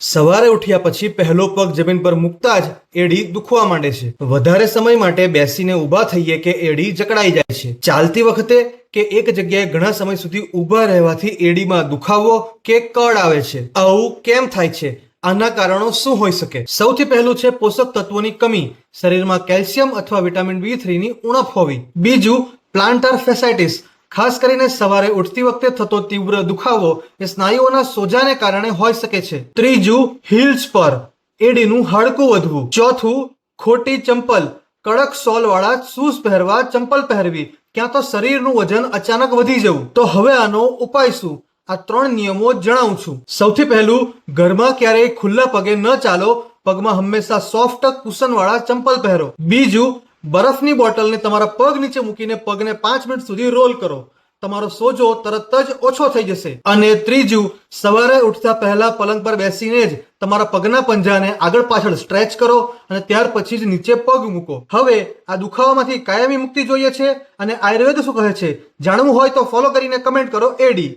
સવારે ઉઠ્યા પછી પહેલો પગ જમીન પર મૂકતા જ એડી દુખવા માંડે છે. વધારે સમય માટે બેસીને ઊભા થઈએ કે એડી જકડાઈ જાય છે. ચાલતી વખતે કે એક જગ્યાએ ઘણા સમય સુધી ઊભા રહેવાથી એડીમાં દુખાવો કે કળ આવે છે. આવું કેમ થાય છે? આના કારણો શું હોઈ શકે? સૌથી પહેલું છે પોષક તત્વોની કમી. શરીરમાં કેલ્શિયમ અથવા વિટામિન B3 ની ઉણપ હોવી. બીજું, પ્લાન્ટર ફેસાઇટિસ. ખાસ કરીને સવારે ઉઠતી વખતે થતો તીવ્ર દુખાવો એ સ્નાયુઓના સોજાને કારણે હોઈ શકે છે. ત્રીજું, હીલ્સ પર એડીનું હાડકું વધવું. ચોથું, ખોટી ચંપલ. કડક સોલ વાળા શૂઝ પહેરવા, ચંપલ પહેરવી, ક્યાં તો શરીરનું વજન અચાનક વધી જવું. તો હવે આનો ઉપાય શું? આ 3 નિયમો જણાવું છું. સૌથી પહેલું, ઘરમાં ક્યારેય ખુલ્લા પગે ન ચાલો. પગમાં હંમેશા સોફ્ટ કુશન વાળા ચંપલ પહેરો. બીજું, બરફની બોટલને તમારા પગ નીચે મૂકીને પગને 5 મિનિટ સુધી રોલ કરો. તમારો સોજો તરત જ ઓછો થઈ જશે. અને ત્રીજું, સવારે ઉઠતા પહેલા પલંગ પર બેસીને જ તમારા પગના પંજાને આગળ પાછળ સ્ટ્રેચ કરો અને ત્યાર પછી જ નીચે પગ મૂકો. હવે આ દુખાવામાંથી કાયમી મુક્તિ જોઈએ છે અને આયુર્વેદ શું કહે છે જાણવું હોય તો ફોલો કરીને કમેન્ટ કરો એડી.